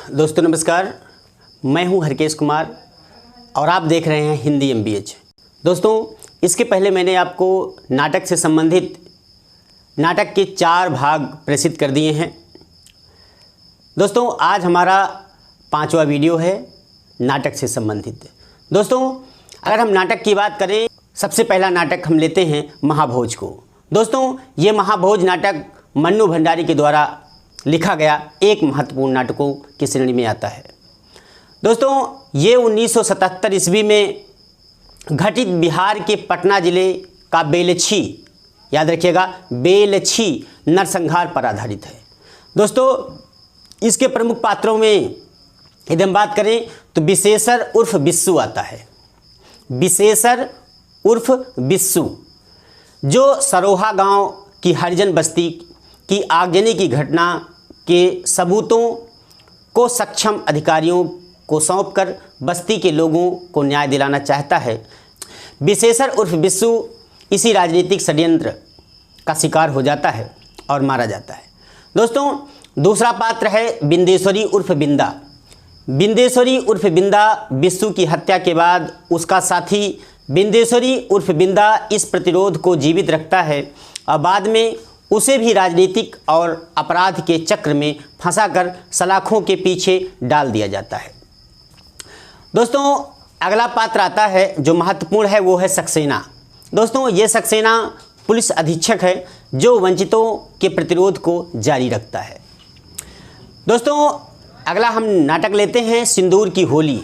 दोस्तों नमस्कार, मैं हूं हरकेश कुमार और आप देख रहे हैं हिंदी MBH। दोस्तों इसके पहले मैंने आपको नाटक से संबंधित नाटक के 4 भाग प्रेषित कर दिए हैं। दोस्तों आज हमारा 5वां वीडियो है नाटक से संबंधित। दोस्तों अगर हम नाटक की बात करें, सबसे पहला नाटक हम लेते हैं महाभोज को। दोस्तों ये महाभोज नाटक मन्नू भंडारी के द्वारा लिखा गया एक महत्वपूर्ण नाटकों की श्रेणी में आता है। दोस्तों ये 1977 ईस्वी में घटित बिहार के पटना जिले का बेलछी, याद रखिएगा बेलछी नरसंहार पर आधारित है। दोस्तों इसके प्रमुख पात्रों में यदि हम बात करें तो विशेषर उर्फ बिस्सू आता है। विशेषर उर्फ बिस्सू जो सरोहा गांव की हरिजन बस्ती की आगजनी की घटना के सबूतों को सक्षम अधिकारियों को सौंपकर बस्ती के लोगों को न्याय दिलाना चाहता है। विशेषर उर्फ बिस्सू इसी राजनीतिक षड्यंत्र का शिकार हो जाता है और मारा जाता है। दोस्तों दूसरा पात्र है बिंदेश्वरी उर्फ बिंदा। बिंदेश्वरी उर्फ बिंदा बिस्सू की हत्या के बाद उसका साथी बिंदेश्वरी उर्फ बिंदा इस प्रतिरोध को जीवित रखता है और बाद में उसे भी राजनीतिक और अपराध के चक्र में फंसाकर सलाखों के पीछे डाल दिया जाता है। दोस्तों अगला पात्र आता है जो महत्वपूर्ण है, वो है सक्सेना। दोस्तों ये सक्सेना पुलिस अधीक्षक है जो वंचितों के प्रतिरोध को जारी रखता है। दोस्तों अगला हम नाटक लेते हैं सिंदूर की होली।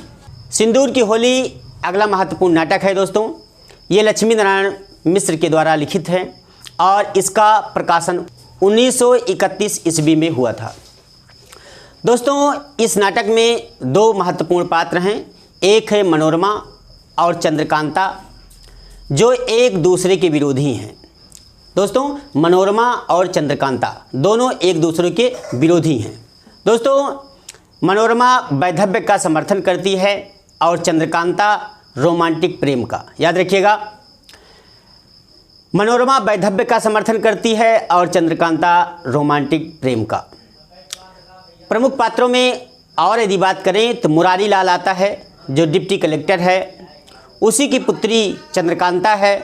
सिंदूर की होली अगला महत्वपूर्ण नाटक है। दोस्तों ये लक्ष्मी नारायण मिश्र के द्वारा लिखित है और इसका प्रकाशन 1931 ईस्वी में हुआ था। दोस्तों इस नाटक में 2 महत्वपूर्ण पात्र हैं। एक है मनोरमा और चंद्रकांता जो एक दूसरे के विरोधी हैं। दोस्तों मनोरमा और चंद्रकांता दोनों एक दूसरे के विरोधी हैं। दोस्तों मनोरमा वैधव्य का समर्थन करती है और चंद्रकांता रोमांटिक प्रेम का। याद रखिएगा मनोरमा वैधव्य का समर्थन करती है और चंद्रकांता रोमांटिक प्रेम का। प्रमुख पात्रों में और यदि बात करें तो मुरारी लाल आता है जो डिप्टी कलेक्टर है, उसी की पुत्री चंद्रकांता है।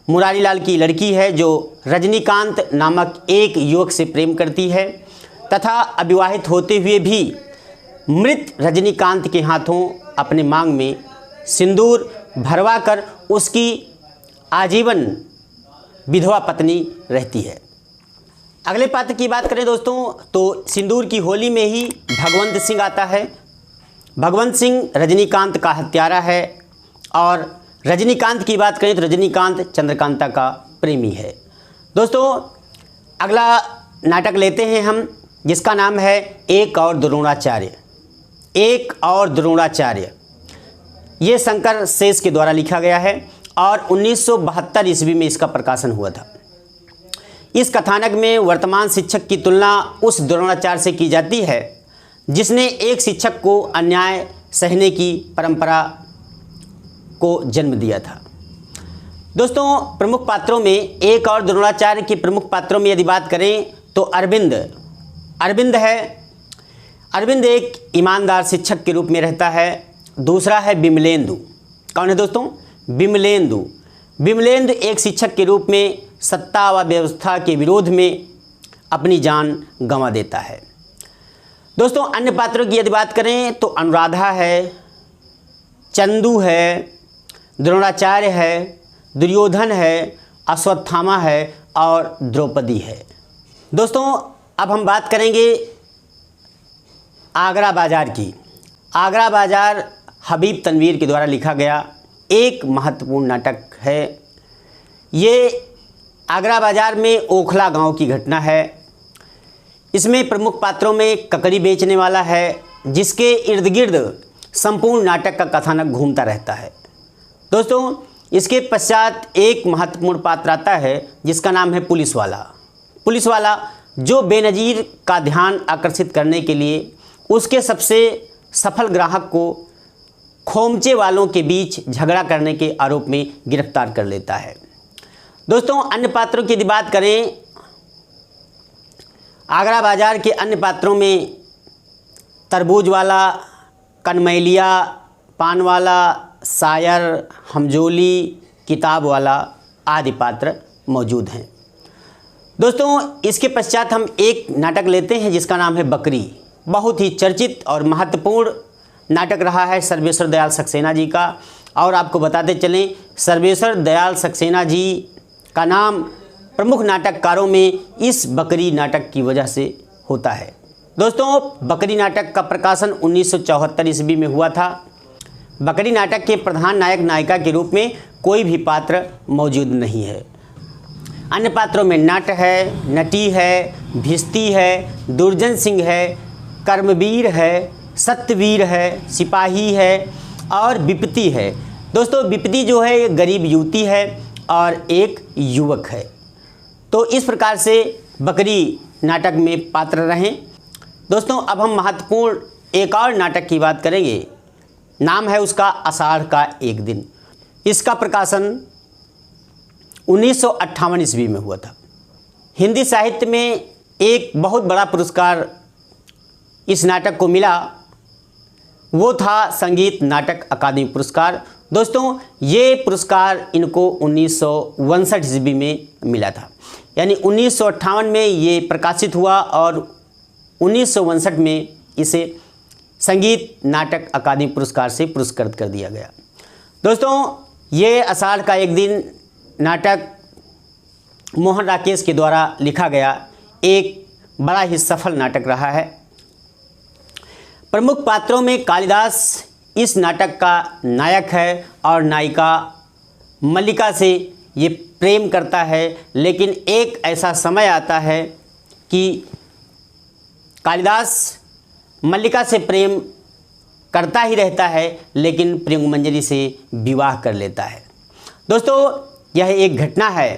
मुरारी लाल की लड़की है जो रजनीकांत नामक एक युवक से प्रेम करती है तथा अविवाहित होते हुए भी मृत रजनीकांत के हाथों अपने मांग में सिंदूर भरवा कर उसकी आजीवन विधवा पत्नी रहती है। अगले पात्र की बात करें दोस्तों तो सिंदूर की होली में ही भगवंत सिंह आता है। भगवंत सिंह रजनीकांत का हत्यारा है और रजनीकांत की बात करें तो रजनीकांत चंद्रकांता का प्रेमी है। दोस्तों अगला नाटक लेते हैं हम जिसका नाम है एक और द्रोणाचार्य। एक और द्रोणाचार्य ये शंकर शेष के द्वारा लिखा गया है और 1972 ईस्वी में इसका प्रकाशन हुआ था। इस कथानक में वर्तमान शिक्षक की तुलना उस द्रोणाचार्य से की जाती है जिसने एक शिक्षक को अन्याय सहने की परंपरा को जन्म दिया था। दोस्तों प्रमुख पात्रों में एक और द्रोणाचार्य के प्रमुख पात्रों में यदि बात करें तो अरविंद है। अरविंद एक ईमानदार शिक्षक के रूप में रहता है। दूसरा है विमलेंदु। कौन है दोस्तों? विमलेंदु एक शिक्षक के रूप में सत्ता व व्यवस्था के विरोध में अपनी जान गंवा देता है। दोस्तों अन्य पात्रों की यदि बात करें तो अनुराधा है, चंदू है, द्रोणाचार्य है, दुर्योधन है, अश्वत्थामा है और द्रौपदी है। दोस्तों अब हम बात करेंगे आगरा बाजार की। आगरा बाजार हबीब तनवीर के द्वारा लिखा गया एक महत्वपूर्ण नाटक है। ये आगरा बाजार में ओखला गांव की घटना है। इसमें प्रमुख पात्रों में ककड़ी बेचने वाला है जिसके इर्द गिर्द संपूर्ण नाटक का कथानक घूमता रहता है। दोस्तों इसके पश्चात एक महत्वपूर्ण पात्र आता है जिसका नाम है पुलिस वाला जो बेनज़ीर का ध्यान आकर्षित करने के लिए उसके सबसे सफल ग्राहक को खोमचे वालों के बीच झगड़ा करने के आरोप में गिरफ्तार कर लेता है। दोस्तों अन्य पात्रों की यदि बात करें, आगरा बाजार के अन्य पात्रों में तरबूज वाला, कनमैलिया, पान वाला, शायर, हमजोली, किताब वाला आदि पात्र मौजूद हैं। दोस्तों, इसके पश्चात हम एक नाटक लेते हैं जिसका नाम है बकरी। बहुत ही चर्चित और महत्वपूर्ण नाटक रहा है सर्वेश्वर दयाल सक्सेना जी का। और आपको बताते चलें, सर्वेश्वर दयाल सक्सेना जी का नाम प्रमुख नाटककारों में इस बकरी नाटक की वजह से होता है। दोस्तों, बकरी नाटक का प्रकाशन 1974 ईस्वी में हुआ था। बकरी नाटक के प्रधान नायक नायिका के रूप में कोई भी पात्र मौजूद नहीं है। अन्य पात्रों में नट है, नटी है, भिस्ती है, दुर्जन सिंह है, कर्मवीर है, सत्यवीर है, सिपाही है और विपत्ति है। दोस्तों, विपत्ति जो है एक गरीब युवती है और एक युवक है। तो इस प्रकार से बकरी नाटक में पात्र रहें। दोस्तों, अब हम महत्वपूर्ण एक और नाटक की बात करेंगे। नाम है उसका आषाढ़ का एक दिन। इसका प्रकाशन 1958 ईस्वी में हुआ था। हिंदी साहित्य में एक बहुत बड़ा पुरस्कार इस नाटक को मिला, वो था संगीत नाटक अकादमी पुरस्कार। दोस्तों, ये पुरस्कार इनको 1959 ईस्वी में मिला था, यानी 1958 में ये प्रकाशित हुआ और 1959 में इसे संगीत नाटक अकादमी पुरस्कार से पुरस्कृत कर दिया गया। दोस्तों, ये आषाढ़ का एक दिन नाटक मोहन राकेश के द्वारा लिखा गया एक बड़ा ही सफल नाटक रहा है। प्रमुख पात्रों में कालिदास इस नाटक का नायक है और नायिका मल्लिका से ये प्रेम करता है, लेकिन एक ऐसा समय आता है कि कालिदास मल्लिका से प्रेम करता ही रहता है, लेकिन प्रियंगमंजरी से विवाह कर लेता है। दोस्तों, यह एक घटना है।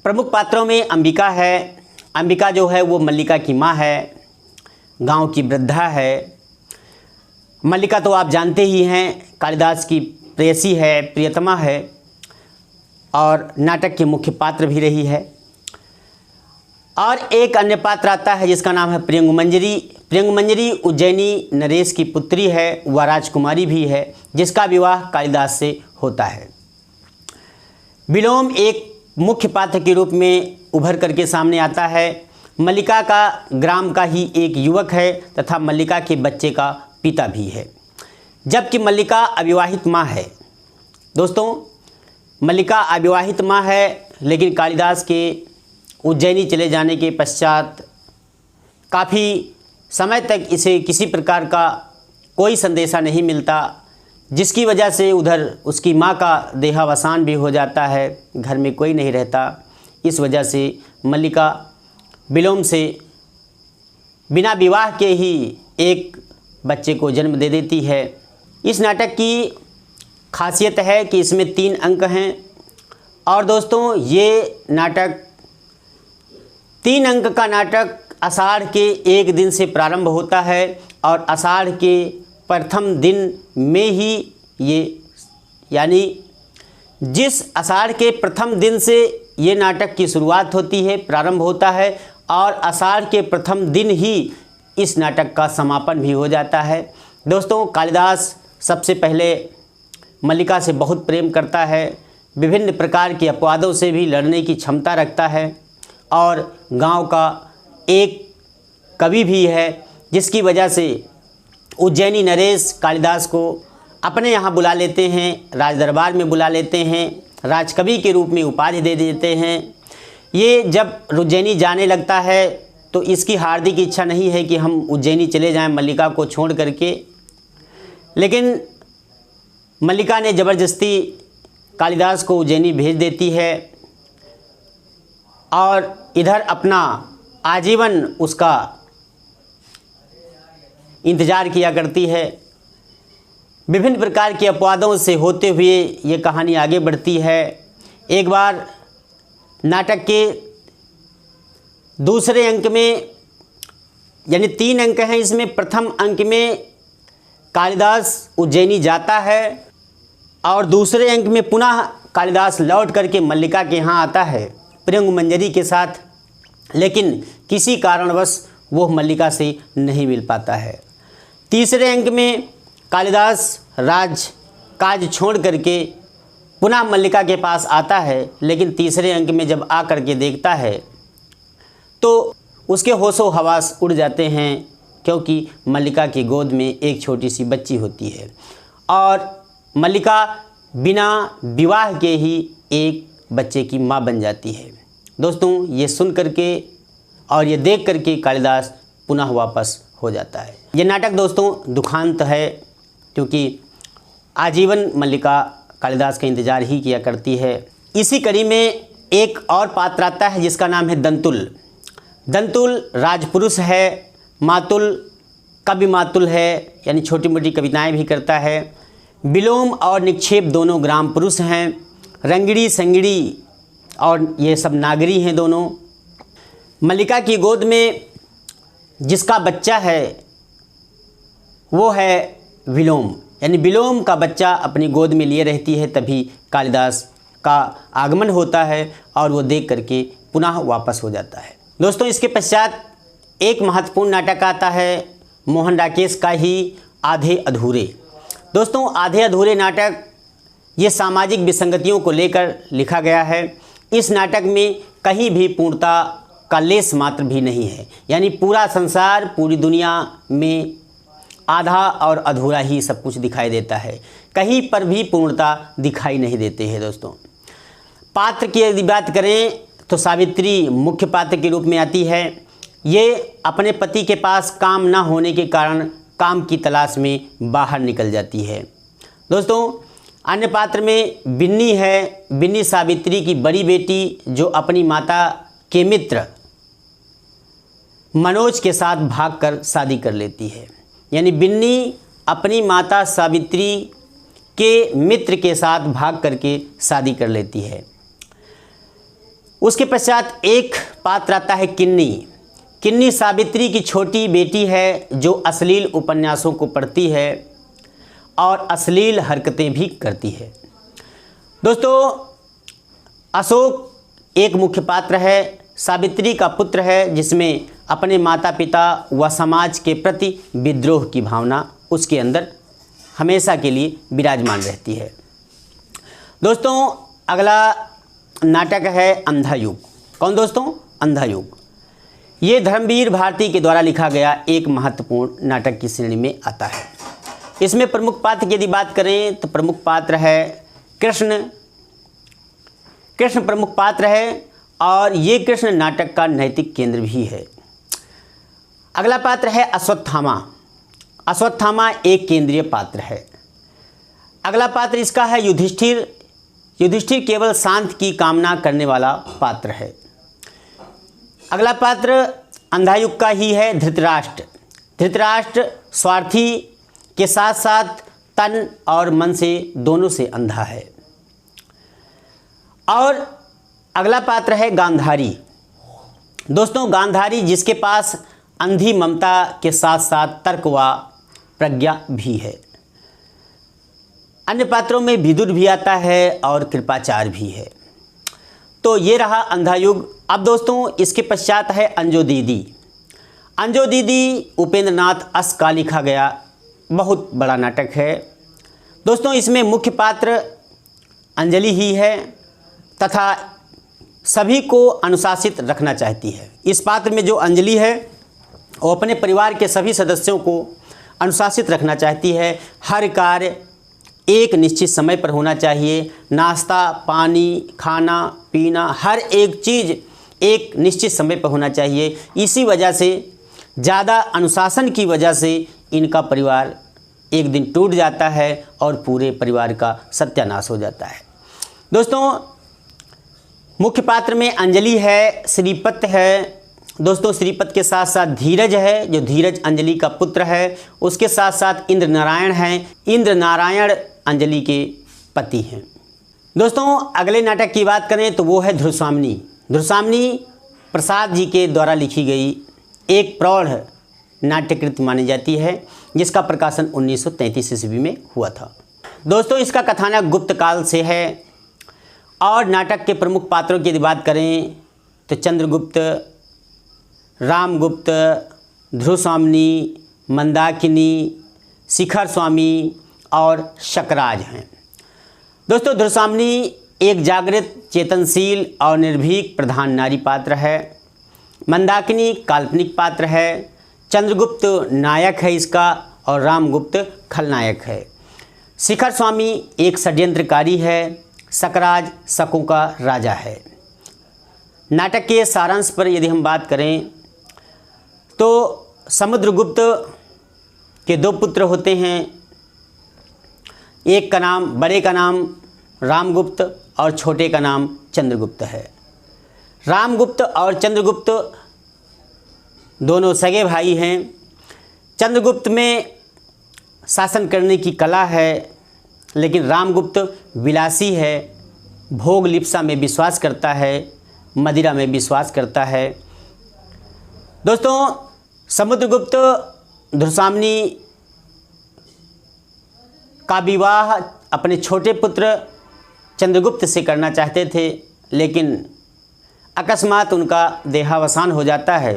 प्रमुख पात्रों में अंबिका है। अंबिका जो है वो मल्लिका की माँ है, गांव की वृद्धा है। मल्लिका तो आप जानते ही हैं, कालिदास की प्रेयसी है, प्रियतमा है और नाटक के मुख्य पात्र भी रही है। और एक अन्य पात्र आता है जिसका नाम है प्रियंगमंजरी। प्रियंगमंजरी उज्जैनी नरेश की पुत्री है, वह राजकुमारी भी है, जिसका विवाह कालिदास से होता है। विलोम एक मुख्य पात्र के रूप में उभर करके सामने आता है। मल्लिका का ग्राम का ही एक युवक है तथा मल्लिका के बच्चे का पिता भी है, जबकि मल्लिका अविवाहित माँ है। दोस्तों, मल्लिका अविवाहित माँ है, लेकिन कालिदास के उज्जैनी चले जाने के पश्चात काफ़ी समय तक इसे किसी प्रकार का कोई संदेशा नहीं मिलता, जिसकी वजह से उधर उसकी माँ का देहावसान भी हो जाता है, घर में कोई नहीं रहता। इस वजह से मल्लिका विलोम से बिना विवाह के ही एक बच्चे को जन्म दे देती है। इस नाटक की खासियत है कि इसमें 3 अंक हैं। और दोस्तों, ये नाटक 3 अंक का नाटक आषाढ़ के एक दिन से प्रारंभ होता है और आषाढ़ के प्रथम दिन में ही ये, यानी जिस आषाढ़ के प्रथम दिन से ये नाटक की शुरुआत होती है, प्रारंभ होता है, और आषाढ़ के प्रथम दिन ही इस नाटक का समापन भी हो जाता है। दोस्तों, कालिदास सबसे पहले मल्लिका से बहुत प्रेम करता है, विभिन्न प्रकार के अपवादों से भी लड़ने की क्षमता रखता है और गांव का एक कवि भी है, जिसकी वजह से उज्जैनी नरेश कालिदास को अपने यहाँ बुला लेते हैं, राज दरबार में बुला लेते हैं, राजकवि के रूप में उपाधि दे देते हैं। ये जब उज्जैनी जाने लगता है तो इसकी हार्दिक इच्छा नहीं है कि हम उज्जैनी चले जाएं मल्लिका को छोड़ करके, लेकिन मल्लिका ने ज़बरदस्ती कालिदास को उज्जैनी भेज देती है और इधर अपना आजीवन उसका इंतज़ार किया करती है। विभिन्न प्रकार के अपवादों से होते हुए ये कहानी आगे बढ़ती है। एक बार नाटक के दूसरे अंक में, यानी 3 अंक हैं इसमें, प्रथम अंक में कालिदास उज्जैनी जाता है और दूसरे अंक में पुनः कालिदास लौट करके मल्लिका के यहाँ आता है प्रियंगमंजरी के साथ, लेकिन किसी कारणवश वो मल्लिका से नहीं मिल पाता है। तीसरे अंक में कालिदास राज काज छोड़ करके पुनः मल्लिका के पास आता है, लेकिन तीसरे अंक में जब आ करके देखता है तो उसके होशो हवास उड़ जाते हैं, क्योंकि मल्लिका की गोद में एक छोटी सी बच्ची होती है और मल्लिका बिना विवाह के ही एक बच्चे की माँ बन जाती है। दोस्तों, ये सुन करके और ये देख करके कालिदास पुनः वापस हो जाता है। ये नाटक दोस्तों दुखांत है, क्योंकि आजीवन मल्लिका कालिदास का इंतज़ार ही किया करती है। इसी कड़ी में एक और पात्र आता है जिसका नाम है दंतुल। दंतुल राजपुरुष है, मातुल कवि मातुल है, यानी छोटी मोटी कविताएं भी करता है। विलोम और निक्षेप दोनों ग्राम पुरुष हैं। रंगड़ी संगड़ी और ये सब नागरी हैं दोनों। मल्लिका की गोद में जिसका बच्चा है वो है विलोम, यानी विलोम का बच्चा अपनी गोद में लिए रहती है। तभी कालिदास का आगमन होता है और वो देख करके पुनः वापस हो जाता है। दोस्तों, इसके पश्चात एक महत्वपूर्ण नाटक आता है मोहन राकेश का ही आधे अधूरे। दोस्तों, आधे अधूरे नाटक ये सामाजिक विसंगतियों को लेकर लिखा गया है। इस नाटक में कहीं भी पूर्णता का लेस मात्र भी नहीं है, यानी पूरा संसार पूरी दुनिया में आधा और अधूरा ही सब कुछ दिखाई देता है, कहीं पर भी पूर्णता दिखाई नहीं देते हैं। दोस्तों, पात्र की यदि बात करें तो सावित्री मुख्य पात्र के रूप में आती है। ये अपने पति के पास काम ना होने के कारण काम की तलाश में बाहर निकल जाती है। दोस्तों, अन्य पात्र में बिन्नी है। बिन्नी सावित्री की बड़ी बेटी, जो अपनी माता के मित्र मनोज के साथ भागकर शादी कर लेती है, यानी बिन्नी अपनी माता सावित्री के मित्र के साथ भाग करके शादी कर लेती है। उसके पश्चात एक पात्र आता है किन्नी। किन्नी सावित्री की छोटी बेटी है, जो अश्लील उपन्यासों को पढ़ती है और अश्लील हरकतें भी करती है। दोस्तों, अशोक एक मुख्य पात्र है, सावित्री का पुत्र है, जिसमें अपने माता पिता व समाज के प्रति विद्रोह की भावना उसके अंदर हमेशा के लिए विराजमान रहती है। दोस्तों, अगला नाटक है अंधा युग। कौन दोस्तों? अंधा युग। ये धर्मवीर भारती के द्वारा लिखा गया एक महत्वपूर्ण नाटक की श्रेणी में आता है। इसमें प्रमुख पात्र की यदि बात करें तो प्रमुख पात्र है कृष्ण। कृष्ण प्रमुख पात्र है और ये कृष्ण नाटक का नैतिक केंद्र भी है। अगला पात्र है अश्वत्थामा। अश्वत्थामा एक केंद्रीय पात्र है। अगला पात्र इसका है युधिष्ठिर। युधिष्ठिर केवल शांत की कामना करने वाला पात्र है। अगला पात्र अंधायुग का ही है धृतराष्ट्र। धृतराष्ट्र स्वार्थी के साथ साथ तन और मन से दोनों से अंधा है। और अगला पात्र है गांधारी। दोस्तों, गांधारी जिसके पास अंधी ममता के साथ साथ तर्क व प्रज्ञा भी है। अन्य पात्रों में विदुर भी आता है और कृपाचार्य भी है। तो ये रहा अंधा युग। अब दोस्तों, इसके पश्चात है अंजो दीदी। अंजो दीदी उपेंद्र नाथ अस का लिखा गया बहुत बड़ा नाटक है। दोस्तों, इसमें मुख्य पात्र अंजलि ही है तथा सभी को अनुशासित रखना चाहती है। इस पात्र में जो अंजलि है वो अपने परिवार के सभी सदस्यों को अनुशासित रखना चाहती है। हर कार्य एक निश्चित समय पर होना चाहिए। नाश्ता पानी खाना पीना हर एक चीज़ एक निश्चित समय पर होना चाहिए। इसी वजह से ज़्यादा अनुशासन की वजह से इनका परिवार एक दिन टूट जाता है और पूरे परिवार का सत्यानाश हो जाता है। दोस्तों, मुख्य पात्र में अंजलि है, श्रीपत है। दोस्तों, श्रीपत के साथ साथ धीरज है, जो धीरज अंजलि का पुत्र है। उसके साथ साथ इंद्र नारायण हैं। इंद्र नारायण अंजलि के पति हैं। दोस्तों, अगले नाटक की बात करें तो वो है ध्रुवस्वामिनी। ध्रुवस्वामिनी प्रसाद जी के द्वारा लिखी गई एक प्रौढ़ नाट्यकृति मानी जाती है, जिसका प्रकाशन 1933 ईस्वी में हुआ था। दोस्तों, इसका कथानक गुप्त काल से है और नाटक के प्रमुख पात्रों की यदि बात करें तो चंद्रगुप्त, रामगुप्त, ध्रुवस्वामिनी, मंदाकिनी, शिखर स्वामी और शकराज हैं। दोस्तों, ध्रुवसाम्नी एक जागृत, चेतनशील और निर्भीक प्रधान नारी पात्र है। मंदाकिनी काल्पनिक पात्र है। चंद्रगुप्त नायक है इसका और रामगुप्त खलनायक है। शिखर स्वामी एक षड्यंत्रकारी है। शकराज शकों का राजा है। नाटक के सारांश पर यदि हम बात करें तो समुद्रगुप्त के दो पुत्र होते हैं। एक का नाम, बड़े का नाम रामगुप्त और छोटे का नाम चंद्रगुप्त है। रामगुप्त और चंद्रगुप्त दोनों सगे भाई हैं। चंद्रगुप्त में शासन करने की कला है, लेकिन रामगुप्त विलासी है, भोग लिप्सा में विश्वास करता है, मदिरा में विश्वास करता है। दोस्तों, समुद्रगुप्त ध्रुवसाम्नी का विवाह अपने छोटे पुत्र चंद्रगुप्त से करना चाहते थे, लेकिन अकस्मात उनका देहावसान हो जाता है।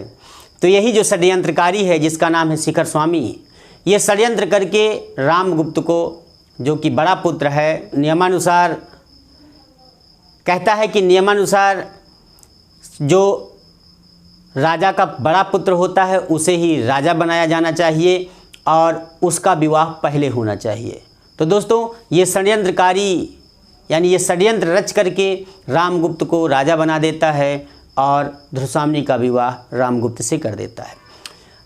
तो यही जो षड्यंत्रकारी है जिसका नाम है शिखर स्वामी, ये षड्यंत्र करके रामगुप्त को, जो कि बड़ा पुत्र है, नियमानुसार कहता है कि नियमानुसार जो राजा का बड़ा पुत्र होता है उसे ही राजा बनाया जाना चाहिए और उसका विवाह पहले होना चाहिए। तो दोस्तों, ये षड्यंत्रकारी यानी ये षड्यंत्र रच करके रामगुप्त को राजा बना देता है और ध्रुवसाम्नी का विवाह रामगुप्त से कर देता है।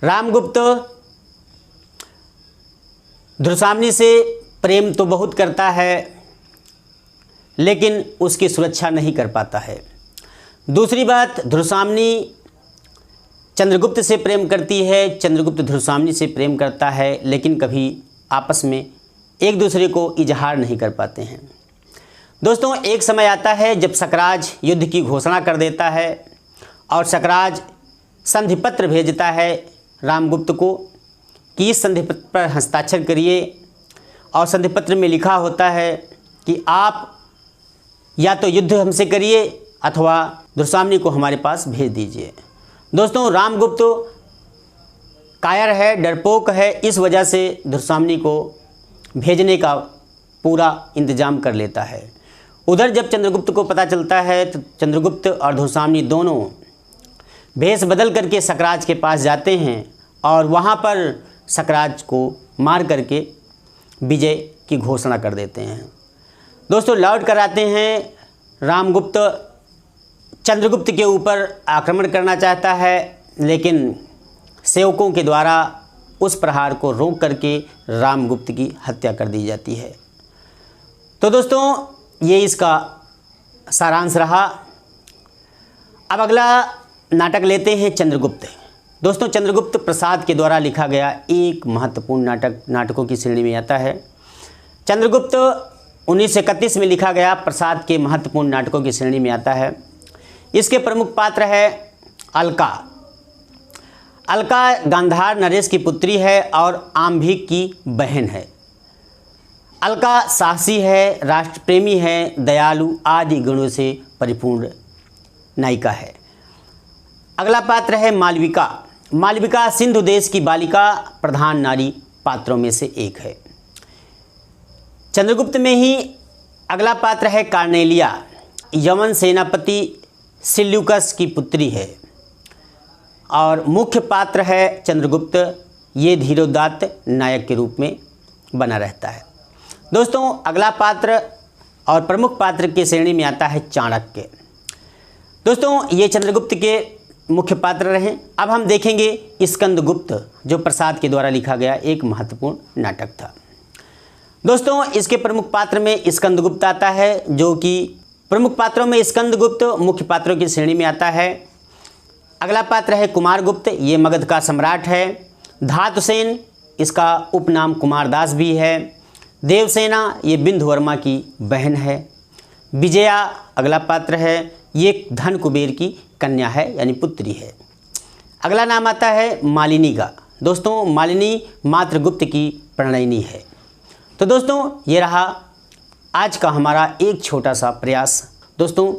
रामगुप्त ध्रुवसाम्नी से प्रेम तो बहुत करता है, लेकिन उसकी सुरक्षा नहीं कर पाता है। दूसरी बात, ध्रुवसाम्नी चंद्रगुप्त से प्रेम करती है, चंद्रगुप्त ध्रुवसाम्नी से प्रेम करता है, लेकिन कभी आपस में एक दूसरे को इजहार नहीं कर पाते हैं। दोस्तों, एक समय आता है जब शकराज युद्ध की घोषणा कर देता है और शकराज संधिपत्र भेजता है रामगुप्त को कि इस संधिपत्र पर हस्ताक्षर करिए, और संधिपत्र में लिखा होता है कि आप या तो युद्ध हमसे करिए अथवा ध्रुवसाम्नी को हमारे पास भेज दीजिए। दोस्तों, रामगुप्त कायर है, डरपोक है, इस वजह से ध्रुवसाम्नी को भेजने का पूरा इंतजाम कर लेता है। उधर जब चंद्रगुप्त को पता चलता है तो चंद्रगुप्त और ध्रुवसाम्नी दोनों भेष बदल करके शकराज के पास जाते हैं और वहाँ पर शकराज को मार करके विजय की घोषणा कर देते हैं। दोस्तों, लौट कर आते हैं, रामगुप्त चंद्रगुप्त के ऊपर आक्रमण करना चाहता है, लेकिन सेवकों के द्वारा उस प्रहार को रोक करके रामगुप्त की हत्या कर दी जाती है। तो दोस्तों, ये इसका सारांश रहा। अब अगला नाटक लेते हैं चंद्रगुप्त। दोस्तों, चंद्रगुप्त प्रसाद के द्वारा लिखा गया एक महत्वपूर्ण नाटकों की श्रेणी में आता है। चंद्रगुप्त 1931 में लिखा गया प्रसाद के महत्वपूर्ण नाटकों की श्रेणी में आता है। इसके प्रमुख पात्र है अलका। अलका गांधार नरेश की पुत्री है और आम्भिक की बहन है। अलका साहसी है, राष्ट्रप्रेमी है, दयालु आदि गुणों से परिपूर्ण नायिका है। अगला पात्र है मालविका। मालविका सिंधु देश की बालिका प्रधान नारी पात्रों में से एक है। चंद्रगुप्त में ही अगला पात्र है कार्नेलिया। यवन सेनापति सिल्यूकस की पुत्री है और मुख्य पात्र है चंद्रगुप्त। ये धीरोदात्त नायक के रूप में बना रहता है। दोस्तों, अगला पात्र और प्रमुख पात्र की श्रेणी में आता है चाणक्य। दोस्तों, ये चंद्रगुप्त के मुख्य पात्र रहे। अब हम देखेंगे स्कंदगुप्त, जो प्रसाद के द्वारा लिखा गया एक महत्वपूर्ण नाटक था। दोस्तों, इसके प्रमुख पात्र में स्कंदगुप्त आता है, जो कि प्रमुख पात्रों में स्कंदगुप्त मुख्य पात्रों की श्रेणी में आता है। अगला पात्र है कुमारगुप्त। ये मगध का सम्राट है। धातुसेन, इसका उपनाम कुमारदास भी है। देवसेना, ये बिंदुवर्मा की बहन है। विजया अगला पात्र है। ये धन कुबेर की कन्या है यानी पुत्री है। अगला नाम आता है मालिनी का। दोस्तों, मालिनी मातृगुप्त की प्रणयिनी है। तो दोस्तों, ये रहा आज का हमारा एक छोटा सा प्रयास। दोस्तों,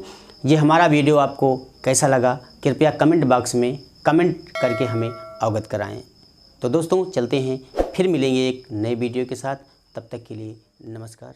ये हमारा वीडियो आपको कैसा लगा कृपया कमेंट बॉक्स में कमेंट करके हमें अवगत कराएं। तो दोस्तों, चलते हैं फिर मिलेंगे एक नए वीडियो के साथ। तब तक के लिए नमस्कार।